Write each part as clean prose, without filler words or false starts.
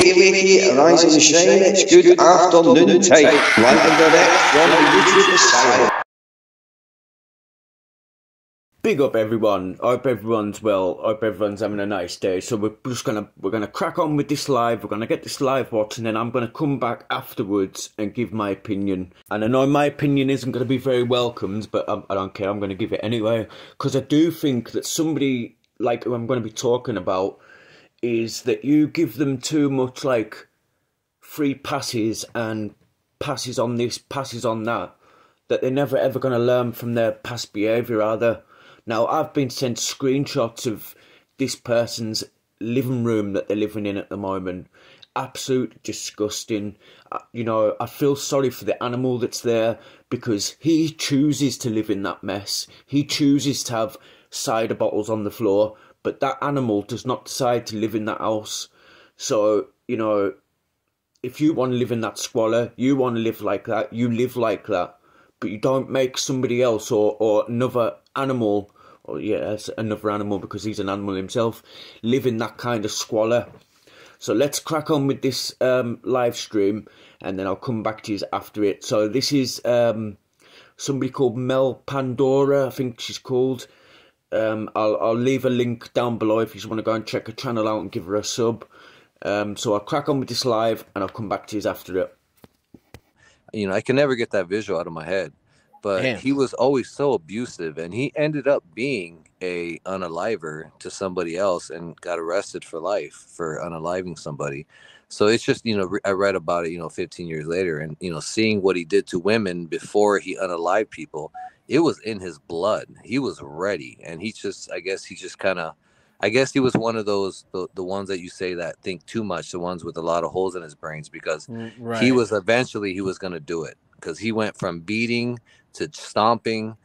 Wiki Wiki, Rise and Shine, it's good afternoon time. Live and direct from the YouTubers side. Big up everyone. I hope everyone's well. I hope everyone's having a nice day. So we're gonna crack on with this live. We're gonna get this live watch, and then I'm gonna come back afterwards and give my opinion. And I know my opinion isn't gonna be very welcomed, but I don't care. I'm gonna give it anyway because I do think that somebody like who I'm gonna be talking about is that you give them too much like free passes and passes on this, passes on that they're never ever gonna learn from their past behaviour, are they? Now, I've been sent screenshots of this person's living room that they're living in at the moment. Absolute disgusting. You know, I feel sorry for the animal that's there because he chooses to live in that mess. He chooses to have cider bottles on the floor, but that animal does not decide to live in that house. So, you know, if you want to live in that squalor, you want to live like that, you live like that. But you don't make somebody else or another animal, or yes, another animal because he's an animal himself, live in that kind of squalor. So let's crack on with this live stream, and then I'll come back to you after it. So this is somebody called Mel Pandora, I think she's called. I'll leave a link down below if you just want to go and check her channel out and give her a sub. So I'll crack on with this live, and I'll come back to you after it. You know, I can never get that visual out of my head, but Damn. He was always so abusive, and he ended up being a unaliver to somebody else and got arrested for life for unaliving somebody. So it's just, you know, I read about it, you know, 15 years later, and, you know, seeing what he did to women before he unalived people, it was in his blood. He was ready, and he just, I guess he was one of those, the ones that you say that think too much, the ones with a lot of holes in his brains, because he was eventually, he was going to do it, because he went from beating to stomping.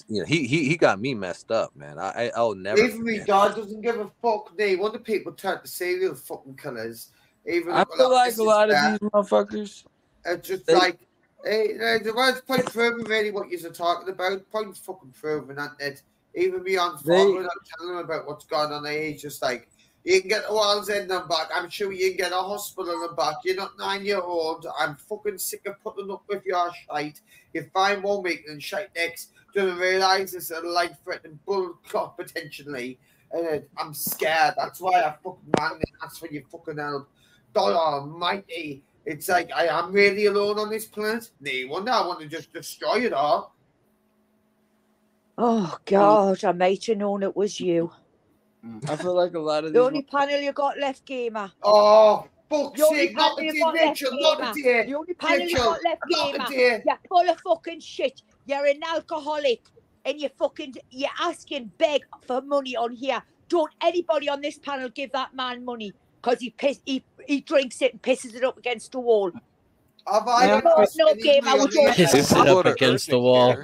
You know, he got me messed up, man. I'll never. Even me, God doesn't give a fuck. They want the people turn to serial fucking killers. Even I feel like a lot of these motherfuckers. It's just like, hey, the words point proving really what you're talking about. Point fucking proving that it. Even me on phone, I'm telling them about what's going on. He's just like, you can get the walls in them back. I'm sure you can get a hospital in the back. You're not 9-year-old. I'm fucking sick of putting up with your shite. You find one week and shite next. Don't realise it's a life-threatening bull clock potentially. And I'm scared. That's why I fucking rang and asked for your fucking help. God almighty. It's like I am really alone on this planet. No wonder I want to just destroy it all. Oh, God, I might have known it was you. I feel like a lot of the only panel you got left, Gamer. Oh, fuck's sake, not the day, Rachel, not the day. The only panel you got left, Gamer. You're full of fucking shit. You're an alcoholic. And you're asking, beg for money on here. Don't anybody on this panel give that man money. Because he drinks it and pisses it up against the wall. No game. I would piss it up against the wall.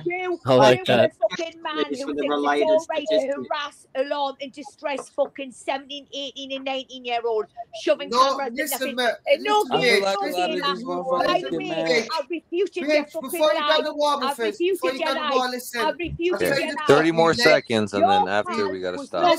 I like that. A fucking man who thinks it's all right to harass, alarm, and distress fucking 17, 18, and 19-year-olds, shoving cameras in their face. I'll refute you, your fucking lie. I'll refute you, your lie. I'll refute you, your lie. 30 more seconds, and then after we gotta stop.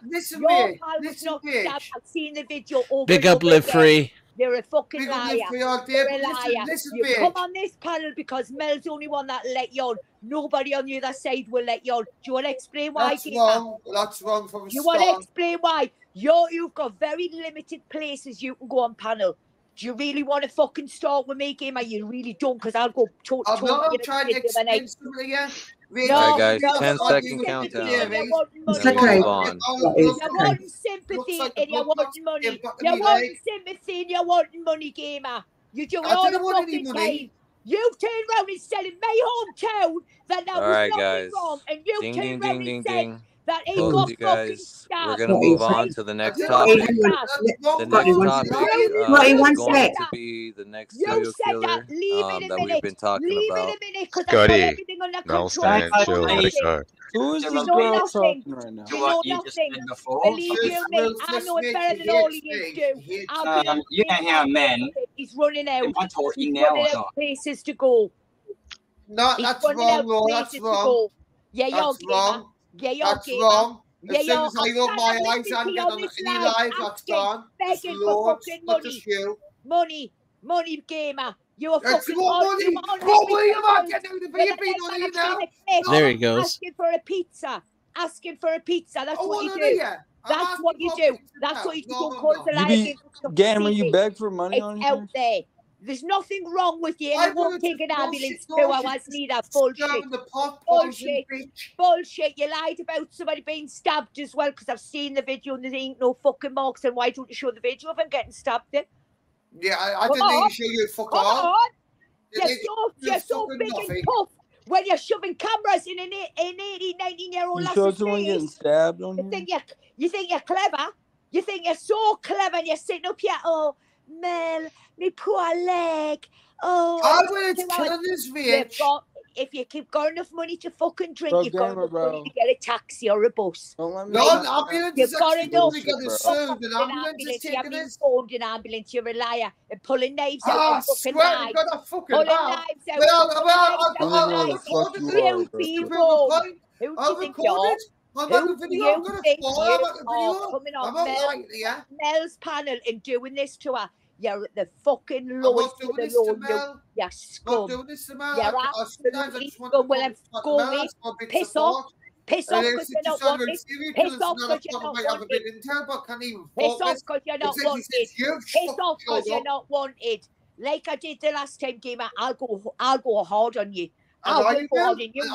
Listen, your pal was not stabbed. I've seen the video over. Big up, Live Free. You're a fucking liar. You're a liar. Listen, you come on this panel because Mel's the only one that let you on. Nobody on the other side will let you on. Do you want to explain why? That's wrong. That's wrong from the start. You want to explain why? You've got very limited places you can go on panel. Do you really want to fucking start with me, Gamer? You really don't, because I'll go I'm not trying to explain something again. All right, guys, 10-second countdown. It's okay. You want sympathy and you want money. You want sympathy and you want money, Gamer. You do it all the fucking time. You turn around and said in my hometown that that was nothing wrong, and you turn around and said that he got fucking stabbed. We're gonna move on to the next topic. The next topic is going to be the next serial killer that we've been talking about. Scotty, no, stand chill, let it go. Who is this girl talking right now? You know nothing. Believe you me, I know it better than all of you do. You don't hear men. He's running out. Am I talking He's now running or out not? places to go. No, that's wrong, Ro. That's wrong. Yeah, you're wrong. Yeah, you're That's wrong. As soon as I open my eyes and get on any live, that's gone. Begging for fucking money. Money, gamer. You are fucking money. There he goes. Asking for a pizza. That's what you do. That's what you do. That's what you do. Don't call it a lie. Gamer, you beg for money on out there. There's nothing wrong with you, and you won't take an ambulance 2 hours neither. Bullshit. Bullshit. You lied about somebody being stabbed as well, because I've seen the video and there ain't no fucking marks. And why don't you show the video of him getting stabbed then? Yeah, I didn't need to show you fuck off. You're so big and tough when you're shoving cameras in an 18, 19-year-old lass's face. You showed someone getting stabbed on you think you're clever? You think you're so clever, and you're sitting up here, oh, Mel, me poor leg. Oh, it's killing this bitch. If you keep got enough money to fucking drink, you've got enough money to get a taxi or a bus. You've got enough. You haven't been phoned an ambulance. You're a liar and pulling knives out. Pulling knives out. You people. Who do you think you're? Coming on Mel's panel and doing this to her? You're the fucking lowest of the low. You're scum. You're absolutely scum. Well, I'm scummy. Piss off. Piss off because you're not wanted. Piss off because you're not wanted. Piss off because you're not wanted. Piss off because you're not wanted. Like I did the last time, gamer, I'll go hard on you. I'll go hard on you. You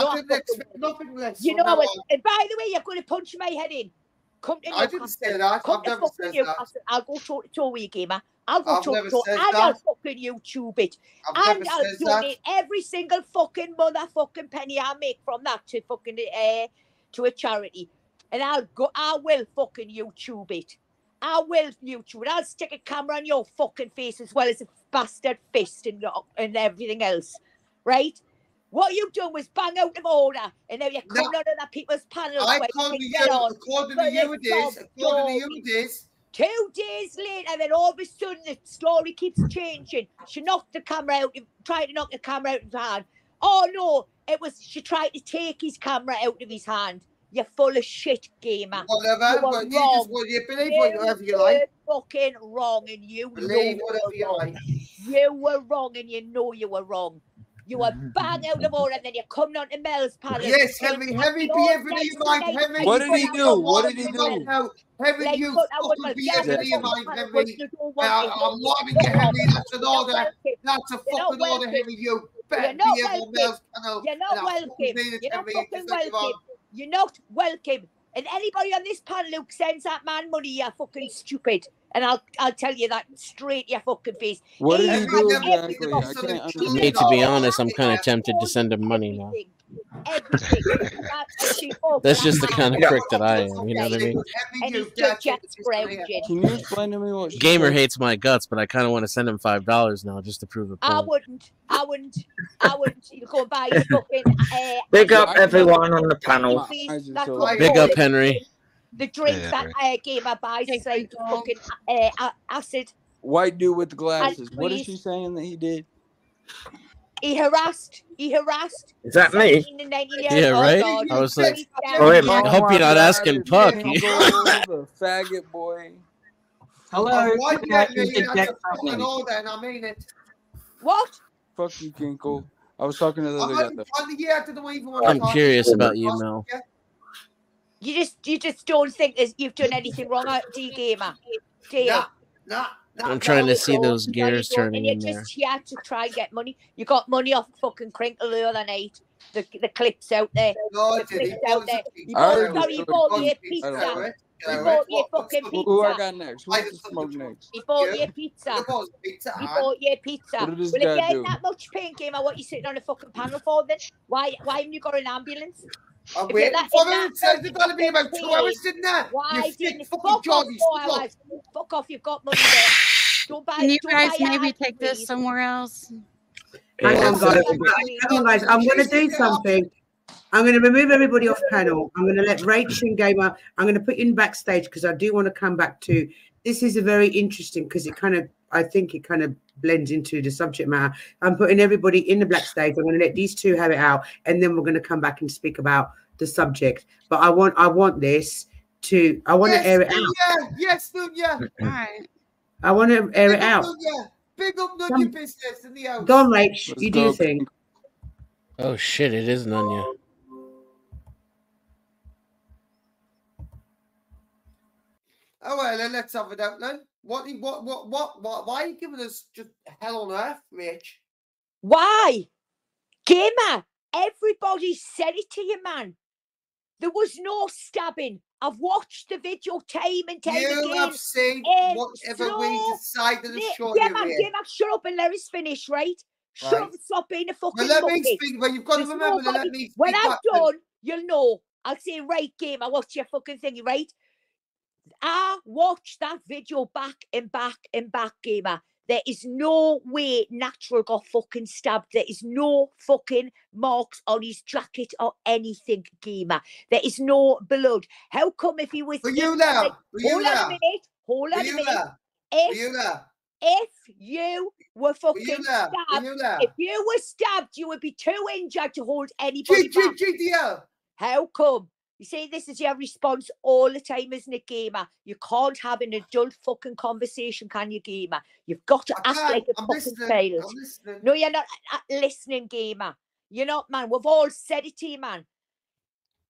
know what? And by the way, you're going to punch my head in. Come to Newcastle. Come to fucking Newcastle. I'll go toe with you, gamer. I'll go toe and I'll fucking YouTube it. And I'll donate every single fucking motherfucking penny I make from that to fucking to a charity. And I will fucking YouTube it. I will YouTube it. I'll stick a camera on your fucking face as well as a bastard fist and everything else. Right? What you've done was bang out of order, and now you're coming on other people's panels. According to you it is. 2 days later, then all of a sudden the story keeps changing. She knocked the camera out, tried to knock the camera out of his hand. Oh no, she tried to take his camera out of his hand. You're full of shit, gamer. Whatever, but you believe whatever you like. Fucking wrong, and you believe whatever you like. You were wrong, and you know you were wrong. You were bang out of order, and then you come on to Mel's panel. Yes, Heavy, be everything you mind, Heavy. What did he do? What did he do? Heavy, you fucking be everything you mind, Heavy. I'm wanting you, Heavy. That's an order. That's a fucking order, Heavy. You better be on Mel's panel. You're not welcome. You're not fucking welcome. You're not welcome. And anybody on this panel who sends that man money, you're fucking stupid. And I'll tell you that straight to your fucking face. What did he do exactly? I can't understand. Me, to be honest, I'm kind of tempted to send him money now. That's just the kind of prick that I am, you know what I mean? And he's just sprouting. Can you explain to me what Gamer hates my guts, but I kind of want to send him $5 now just to prove a point. I wouldn't. You go buy his fucking... Big up everyone on the panel. Big up, Henry. The drink that Gamer buys is like fucking acid. White dude with the glasses. What is she saying that he did? He harassed. Is that me? Yeah, right? I was like, I hope you're not asking Puck. The faggot boy. Hello. I mean it. What? Fuck you, Kinkle. I was talking to the other guy. I'm curious about you, Mel. You just don't think you've done anything wrong out D Gamer. Do you? Nah. I'm trying to see those gears turning in there. You're just here to try and get money. You got money off fucking Crinkle the other night. The clips out there. No, the clips out there. You bought me a pizza. He bought you a fucking pizza. Who I got next? Who to smoke next? He bought you a pizza. He bought you a pizza. What did this well, if guy you do? ain't that much pain, Gamer, what are you sitting on a fucking panel for then? Why haven't you got an ambulance? I'm waiting for it. It says it's going to be about 2 hours, didn't it? Why didn't fuck off 4 hours? Fuck off, you've got money there. Don't buy, Can you guys maybe take this somewhere else? Hang on, guys. I'm going to do something. I'm going to remove everybody off panel. I'm going to let Rachel and Gamer, I'm going to put you in backstage because I do want to come back to, this is a very interesting because I think it kind of blends into the subject matter. I'm putting everybody in the backstage. I'm going to let these two have it out and then we're going to come back and speak about the subject. But I want this to. I want to air it out. Yeah, yes, Nunya. All right. I want to air it out. Big up Nunya business in the house. Go on, Rach. You do your thing. Oh shit! It is Nunya. Oh well, then let's have it out then. What? Why are you giving us just hell on earth, Rich? Why? Gamer, everybody said it to you, man. There was no stabbing. I've watched the video time and time again. You have seen whatever we decided to show you. Gamer, shut up and let us finish, right? Shut up and stop being a fucking let me speak, but you've got to remember to let me speak. When I'm done, you'll know. I'll say, right, Gamer, what's your fucking thingy, right? I watched that video back and back and back, Gamer. There is no way Natural got fucking stabbed. There is no fucking marks on his jacket or anything, Gamer. There is no blood. How come if he was... Hold on a minute. If you were fucking stabbed, if you were stabbed, you would be too injured to hold anybody back. How come? You see, this is your response all the time, isn't it, Gamer? You can't have an adult fucking conversation, can you, Gamer? You've got to act like a fucking child. No, you're not listening, Gamer. You're not, man. We've all said it to you, man.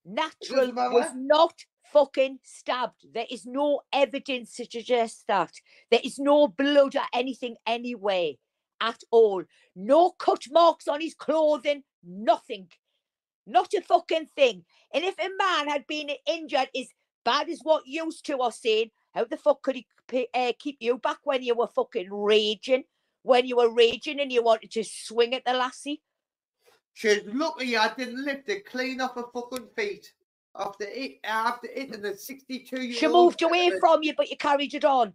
Natural was not fucking stabbed. There is no evidence to suggest that. There is no blood or anything anywhere at all. No cut marks on his clothing, nothing. Not a fucking thing. And if a man had been injured as bad as what used to are saying, how the fuck could he keep you back when you were fucking raging? When you were raging and you wanted to swing at the lassie? She's lucky I didn't lift it clean off her fucking feet. After hitting the 62-year-old. She moved away from you, but you carried it on.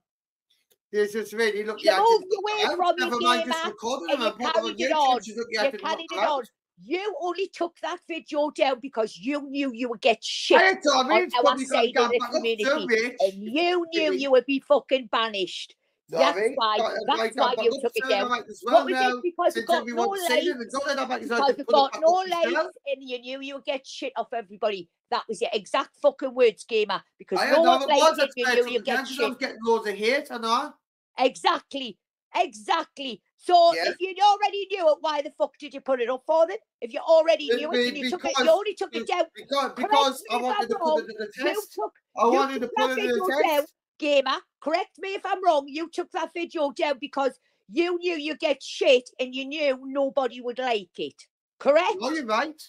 She's just really lucky. She moved away from you, Gamer, and you carried it on. You carried it on. You only took that video down because you knew you would get shit on our side of the community. And you knew you would be fucking banished. That's why you took it down. What was it? Because you got no likes. Because you got no likes and you knew you would get shit off everybody. That was your exact fucking words, Gamer. Because no one liked it, you knew you get shit. I'm getting loads of hate, I know. Exactly. So if you already knew it, why the fuck did you put it up for them? If you already knew it and you only took it down. Because I wanted to put it in the test. I wanted to put it in the test. Gamer, correct me if I'm wrong. You took that video down because you knew you get shit and you knew nobody would like it. Correct? No, you're right.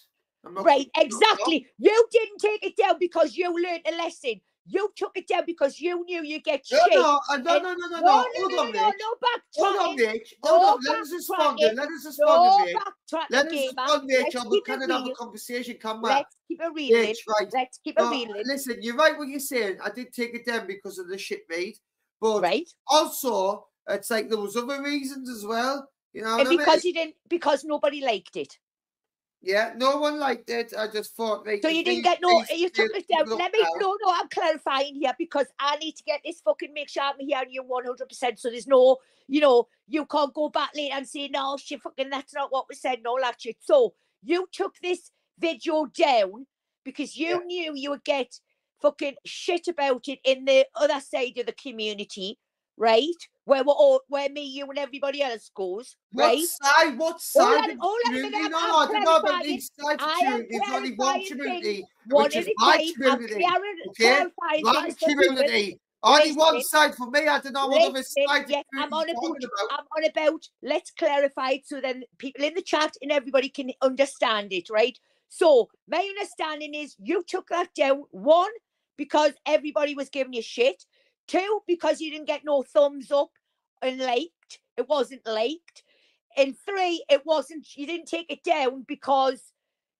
Right, exactly. You didn't take it down because you learned a lesson. You took it down because you knew you get shit. No. Hold on, Rich. Hold on. Let us respond, Rich. Let us respond, Rich. We can't have a conversation. Come back. Let's keep it reeling. Let's keep it reeling. Listen, you're right what you're saying. I did take it down because of the shit made. But also, it's like there was other reasons as well. You know, and because you didn't, because nobody liked it. Yeah, no one liked it. I just thought. So you didn't get you took it down. Let me I'm clarifying here because I need to get this fucking make sure I'm hearing you 100%. So there's no, you can't go back later and say no, shit, fucking that's not what we said. No, that shit. So you took this video down because you knew you would get fucking shit about it in the other side of the community, right? Where me, you, and everybody else goes, right? What side? I don't know about these sides of community. There's only one community, which is my community. Okay? My community. Only one side for me. I don't know what other side. Yes, I'm on about. Let's clarify it so then people in the chat and everybody can understand it, right? So my understanding is you took that down. 1, because everybody was giving you shit. 2, because you didn't get no thumbs up and liked. It wasn't liked. And 3, you didn't take it down because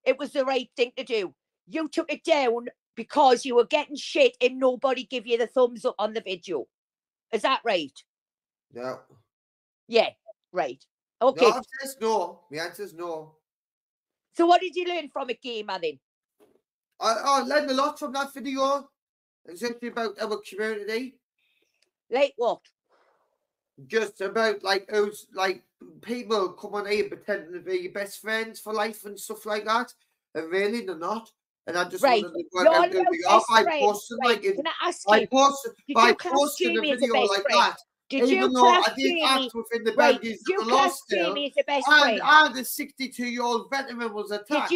it was the right thing to do. You took it down because you were getting shit and nobody gave you the thumbs up on the video. Is that right? No. Yeah, right. Okay. The answer is no. So what did you learn from it, Gamer, then? I learned a lot from that video. Exactly about our community. Like what? Just about people come on here pretending to be your best friends for life and stuff like that. And really they're not. And I just right. wanted to work out who they are by posting, right. like, Can I ask you, by posting a video like that. Even though I did act within the boundaries of the law still, and the 62-year-old veteran was attacked.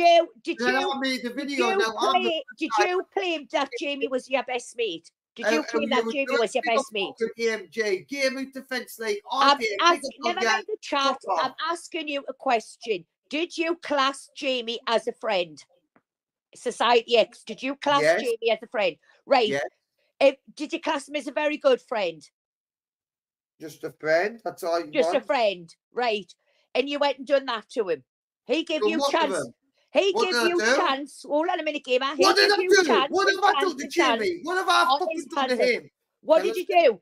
Did you I made the video. Did you claim that Jamie was your best mate? Did you claim that Jamie was your best mate? Game out Defence League. Never mind the chat. I'm asking you a question. Did you class Jamie as a friend? Society X. Did you class Jamie as a friend? Right. Yes. Did you class him as a very good friend? Just a friend. That's all you Just want. a friend, right? And you went and done that to him. He gave you chance. He gave you chance. Hold on a minute, gamer. What did I do? What have I done to Jamie? What have I fucking done to him? What did you do?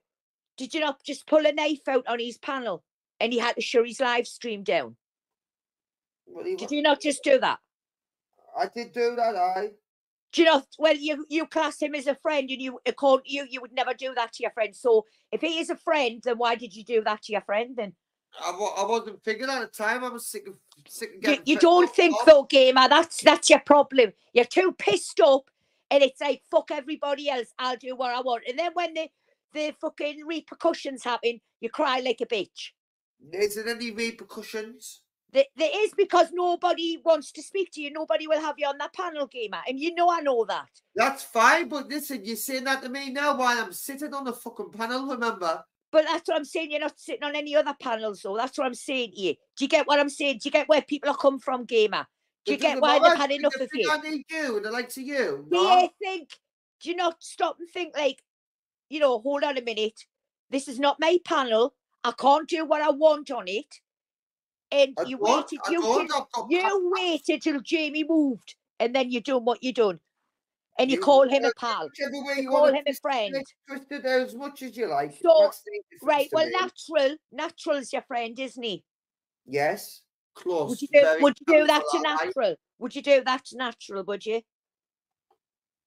Did you not just pull a knife out on his panel and he had to shut his live stream down? Did you not just do that? I did do that, Do you know? Well, you class him as a friend, and you would never do that to your friend. So if he is a friend, then why did you do that to your friend then? I wasn't figuring at the time. I was sick of getting. You don't think though, gamer? That's your problem. You're too pissed up, and it's like fuck everybody else. I'll do what I want, and then when the fucking repercussions happen, you cry like a bitch. Is there any repercussions? There is, because nobody wants to speak to you. Nobody will have you on that panel, gamer. And you know I know that. That's fine, but listen, you're saying that to me now while I'm sitting on the fucking panel, remember? But that's what I'm saying. You're not sitting on any other panels, though. That's what I'm saying to you. Do you get what I'm saying? Do you get where people are come from, gamer? Do you get why they've had enough of you? I need you, and I like to you. Do you think, do you not stop and think like, you know, hold on a minute. This is not my panel. I can't do what I want on it. And you waited till Jamie moved, and then you done what you done, and you call him a pal. You call him a friend. Twist it as much as you like. So, right, well, natural is your friend, isn't he? Yes, close. Would you do that to natural? Would you do that to natural? Would you?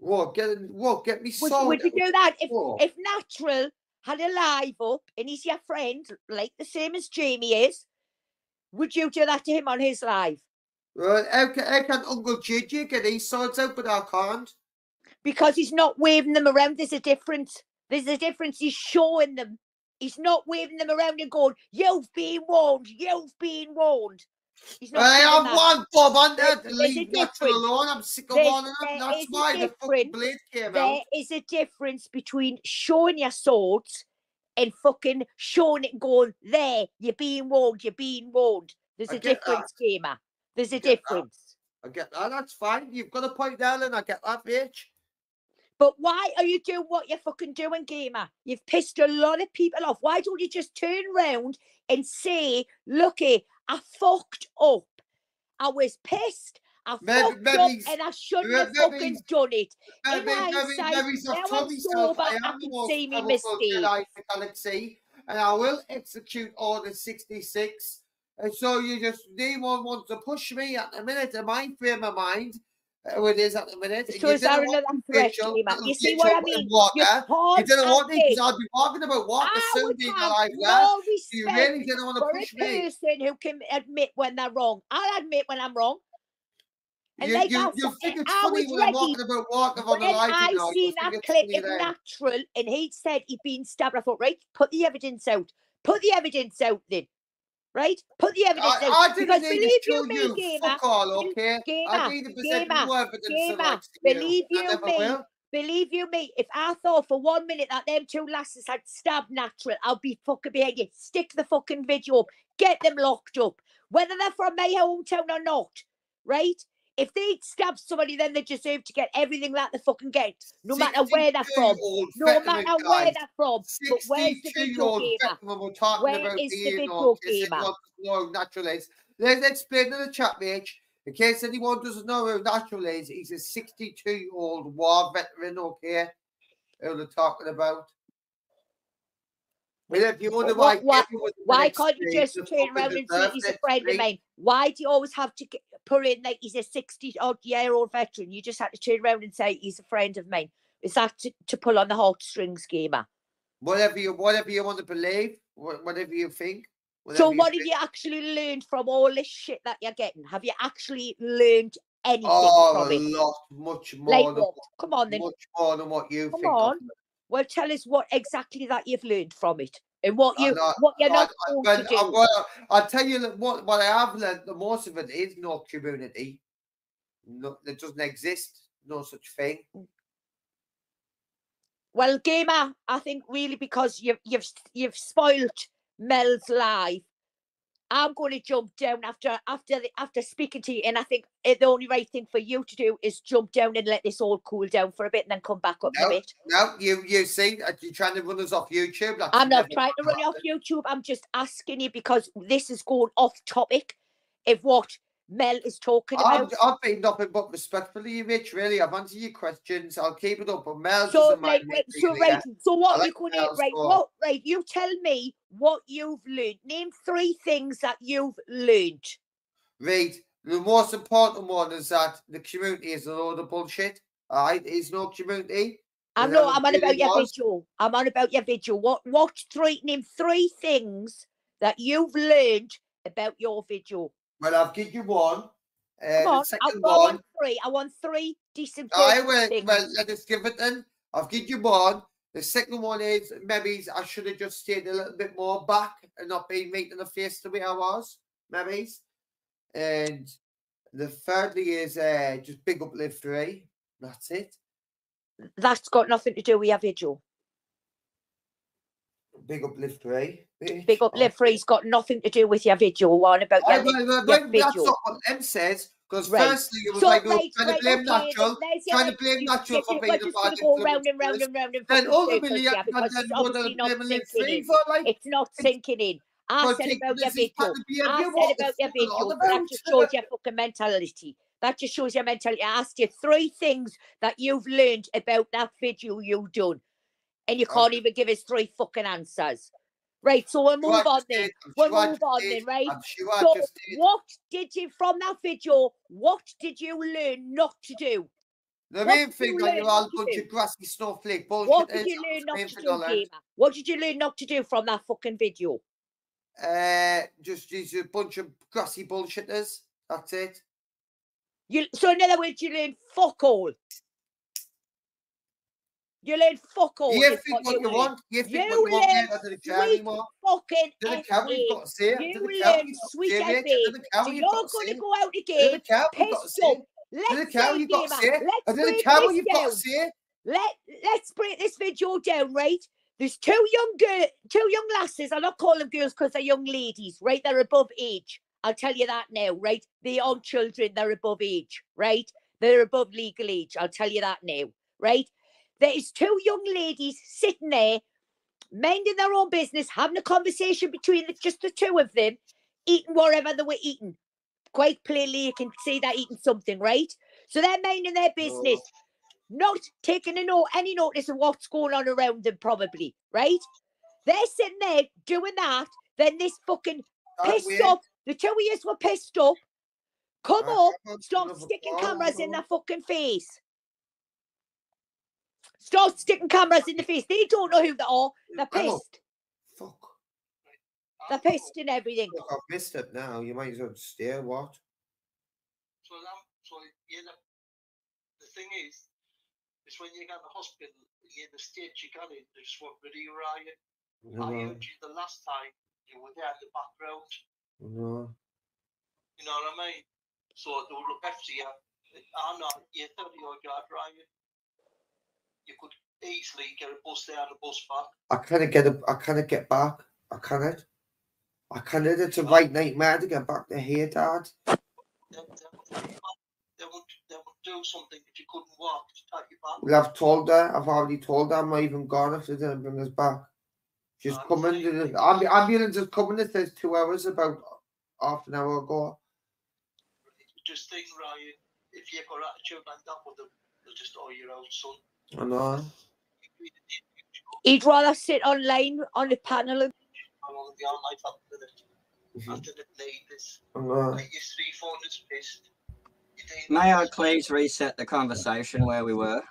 What? Get me sold. Would you do that if natural had a live up and he's your friend, like the same as Jamie is? Would you do that to him on his live? Well, how can Uncle Gigi get his swords out, but I can't? Because he's not waving them around. There's a difference. There's a difference. He's showing them. He's not waving them around and going, "You've been warned. You've been warned." He's not. I have one, Bob. I'm there to leave natural alone. I'm sick of one of them. That's why the fucking blade came out. There is a difference between showing your swords and fucking showing it and going, there, you're being warned, you're being warned. There's a difference, gamer. There's a difference. I get that, that's fine. You've got a point there, and I get that, bitch. But why are you doing what you're fucking doing, gamer? You've pissed a lot of people off. Why don't you just turn around and say, looky, I fucked up. I was pissed. I fucked up and I shouldn't have fucking done it. In hindsight, now I'm sober, I can see me mistake. And I will execute Order 66. And so anyone wants to push me at the minute in my frame of mind. It is at the minute. So is there another threat, you see what I mean? You didn't want me because I'd be talking about water soon being alive there. You really didn't want to push me. For a person who can admit when they're wrong. I'll admit when I'm wrong. And you think it's funny when I'm talking about water on the live. I seen that clip of natural and he said he'd been stabbed. I thought, right, put the evidence out. Put the evidence out then. Right? Put the evidence out. I didn't need to show you. Gamer, fuck all, okay? I need to present more evidence. Believe you me, if I thought for 1 minute that them two lasses had stabbed natural, I'll be fucking behind you. Stick the fucking video up. Get them locked up. Whether they're from my hometown or not. Right? If they stab somebody, then they deserve to get everything that they fucking get. No matter where they're from. No matter where they're from. But where's the video gamer? Where is the video gamer? No, natural is. Let's explain to the chat, Mitch. In case anyone doesn't know who natural is, he's a 62-year-old war veteran, okay? Who they're talking about. Well, if you wonder why can't you just turn around and say he's a friend of mine? Why do you always have to put in like he's a 60-odd-year-old veteran? You just have to turn around and say he's a friend of mine. Is that to pull on the heartstrings, gamer? Whatever you want to believe, whatever you think. So what have you actually learned from all this shit that you're getting? Have you actually learned anything from it? Much more. Like what? Come on then. Much more than what you think. Come on. Well, tell us what exactly that you've learned from it, and what you're not going to do. I'll tell you what I have learned. The most of it is no community. No, it doesn't exist. No such thing. Well, Gamer, I think really because you've spoilt Mel's life. I'm going to jump down after speaking to you, and I think the only right thing for you to do is jump down and let this all cool down for a bit, and then come back up a bit. No, you see, you're trying to run us off YouTube. I'm not trying to run you off YouTube. I'm just asking you because this is going off topic of what Mel is talking about. I've been nothing but respectfully, Rich. Really, I've answered your questions. I'll keep it up. But Mel so what you going to right? You tell me what you've learned. Name 3 things that you've learned. Right. The most important one is that the community is a load of bullshit. All right, there's no community. I'm on about your video. I'm on about your video. Name 3 things that you've learned about your video. Well, I'll give you one. Come on, I want 3. I want 3 decent things. Well, let us give it then. I'll give you one. The second one is maybe I should have just stayed a little bit more back and not been making the face the way I was. Maybe. And the thirdly is just big up Live 3. That's it. That's got nothing to do with your video. Big up Live 3. Big up Live 3's got nothing to do with your video. What about your video? That's not what M says. Because firstly, it was trying to blame Natural, for being a bad go round and round and round and then ultimately, it's not sinking in. I said about your video. That just shows your fucking mentality. That just shows your mentality. I asked you 3 things that you've learned about that video you've done. And you can't even give us 3 fucking answers. Right, so we'll move on then. Right? So what did you, from that video, what did you learn not to do? The main thing that you're all a bunch of grassy snowflake bullshit. What did you learn not to do, Gamer? What did you learn not to do from that fucking video? Just a bunch of grassy bullshitters. That's it. So in other words, you learned fuck all. You learn fuck all. You think what you want. You think what you want. I didn't care anymore. Fucking didn't care what you've got to say. You learn sweet FA. So you're going to go out again, pissed up. Let's break this video down, right? There's 2 young lasses. I'm not calling them girls because they're young ladies, right? They're above age. I'll tell you that now, right? They aren't children. They're above age, right? They're above legal age. I'll tell you that now, right? There is 2 young ladies sitting there, minding their own business, having a conversation between just the 2 of them, eating whatever they were eating. Quite plainly, you can see they're eating something, right? So they're minding their business, not taking any notice of what's going on around them, probably, right? They're sitting there doing that. Then this fucking pissed up, the 2 of you were pissed up, come up, start sticking cameras in their fucking face. Start sticking cameras in the face. They don't know who they are. They're pissed. Fuck. They're pissed and everything. Look, I've missed it now. You might as well stay. What? So yeah, the thing is when you get in the hospital, in the state you got in, they just want rid of you, Ryan. I heard you the last time you were there in the background. No. You know what I mean? So they will look after you. I'm not. You're 30-odd yard, Ryan. You could easily get a bus there and a bus back. I cannot get back. I cannot. It's a right nightmare to get back to here, Dad. They would do something if you couldn't walk to take you back. Well, I've already told her I'm not even gone if they didn't bring us back. She's coming. The ambulance is coming. It says 2 hours, about half an hour ago. Just think, Ryan, if you've got attitude like that with them, they'll just your own son. I know. He'd rather sit online on a panel. I know the online with it. I didn't need this. I know. Like your 3 phone is pissed. May I please reset the conversation where we were?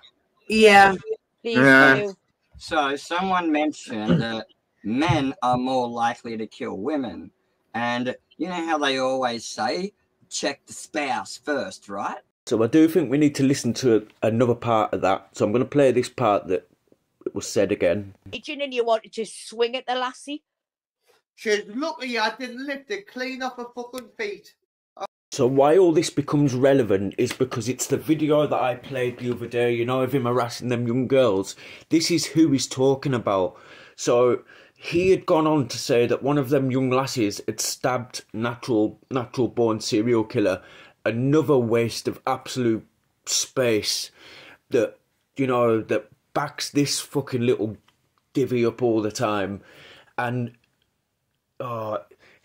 Yeah. Please do. So someone mentioned that men are more likely to kill women. And you know how they always say, check the spouse first, right? So I do think we need to listen to another part of that. So I'm going to play this part that was said again. And you wanted to swing at the lassie. She's lucky I didn't lift it clean off her fucking feet. So why all this becomes relevant is because it's the video that I played the other day, you know, of him harassing them young girls. This is who he's talking about. So he had gone on to say that one of them young lassies had stabbed natural born serial killer. Another waste of absolute space that, you know, that backs this fucking little divvy up all the time. And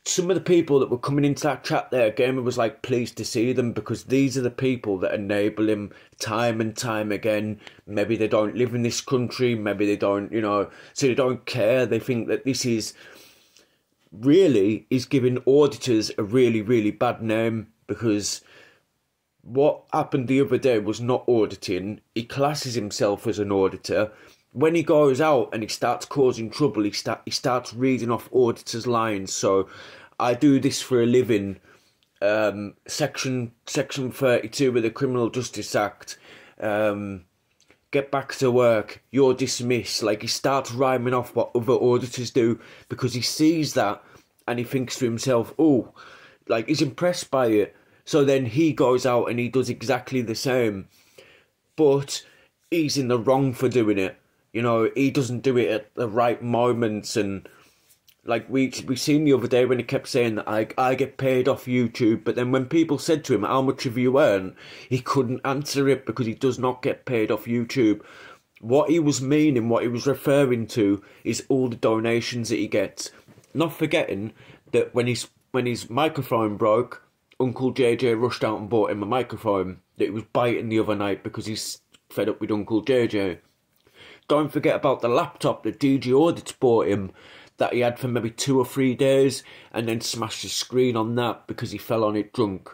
some of the people that were coming into that chat there, Gamer was like pleased to see them, because these are the people that enable him time and time again. Maybe they don't live in this country, maybe they don't, you know, so they don't care. They think that this is giving auditors a really, really bad name, because what happened the other day was not auditing. He classes himself as an auditor. When he goes out and he starts causing trouble, he starts reading off auditors' lines. So I do this for a living. Section 32 of the Criminal Justice Act. Get back to work. You're dismissed. Like, he starts rhyming off what other auditors do, because he sees that and he thinks to himself, oh, like, he's impressed by it. So then he goes out and he does exactly the same. But he's in the wrong for doing it. You know, he doesn't do it at the right moments. And like we seen the other day when he kept saying that I get paid off YouTube, but then when people said to him, how much have you earned, he couldn't answer it because he does not get paid off YouTube. What he was meaning, what he was referring to, is all the donations that he gets. Not forgetting that when his microphone broke, Uncle JJ rushed out and bought him a microphone that he was biting the other night because he's fed up with Uncle JJ. Don't forget about the laptop that DG Audits bought him, that he had for maybe 2 or 3 days, and then smashed his screen on that because he fell on it drunk.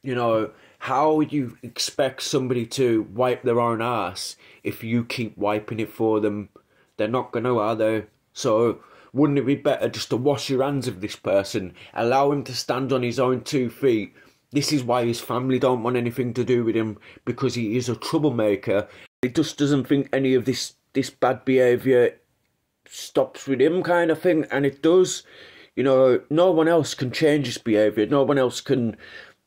You know, how you expect somebody to wipe their own ass if you keep wiping it for them? They're not going to, are they? So wouldn't it be better just to wash your hands of this person, allow him to stand on his own 2 feet? This is why his family don't want anything to do with him, because he is a troublemaker. He just doesn't think any of this bad behaviour stops with him, kind of thing, and it does. You know, no one else can change his behaviour. No one else can,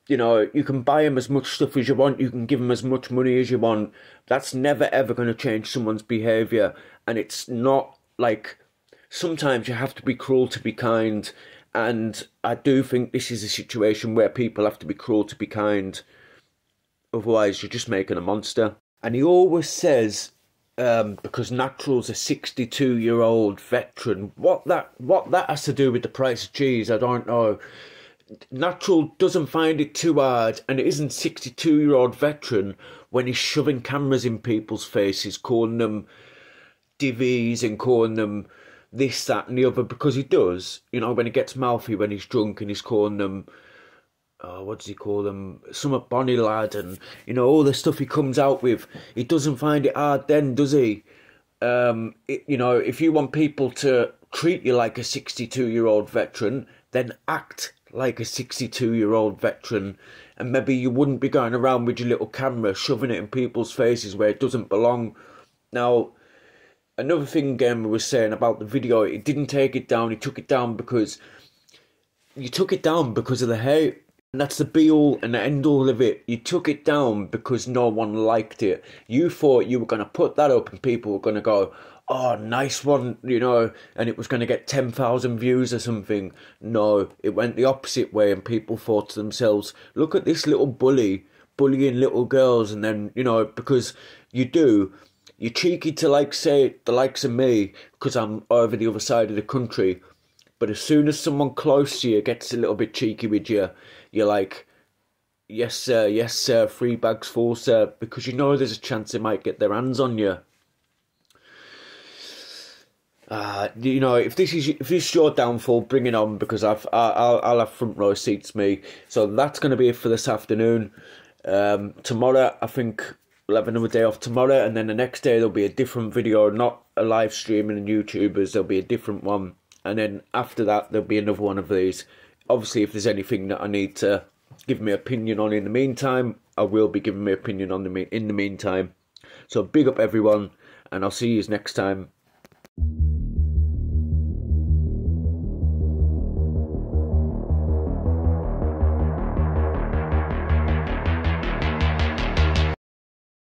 you know, you can buy him as much stuff as you want, you can give him as much money as you want. That's never ever going to change someone's behaviour. And it's not like, sometimes you have to be cruel to be kind. And I do think this is a situation where people have to be cruel to be kind. Otherwise, you're just making a monster. And he always says, because Natural's a 62-year-old veteran. What that has to do with the price of cheese, I don't know. Natural doesn't find it too hard, and it isn't 62-year-old veteran when he's shoving cameras in people's faces, calling them divvies and calling them this, that and the other, because he does. You know, when he gets mouthy when he's drunk and he's calling them, what does he call them? Some Bonnie lad, and you know, all the stuff he comes out with. He doesn't find it hard then, does he? You know, if you want people to treat you like a 62-year-old veteran, then act like a 62-year-old veteran, and maybe you wouldn't be going around with your little camera shoving it in people's faces where it doesn't belong. Now, another thing Gamer was saying about the video, he didn't take it down. He took it down because of the hate. And that's the be-all and the end-all of it. You took it down because no one liked it. You thought you were going to put that up and people were going to go, oh, nice one, you know, and it was going to get 10,000 views or something. No, it went the opposite way, and people thought to themselves, look at this little bullying little girls. And then, you know, because you're cheeky to, like, say, the likes of me, because I'm over the other side of the country. But as soon as someone close to you gets a little bit cheeky with you, you're like, yes sir, 3 bags full, sir, because you know there's a chance they might get their hands on you. You know, if this is your downfall, bring it on, because I'll have front row seats, me. So that's going to be it for this afternoon. Tomorrow, I think we'll have another day off tomorrow, and then the next day there'll be a different video, not a live streaming and YouTubers. There'll be a different one. And then after that, there'll be another one of these. Obviously, if there's anything that I need to give my opinion on in the meantime, I will be giving my opinion on in the meantime. So big up everyone, and I'll see you next time.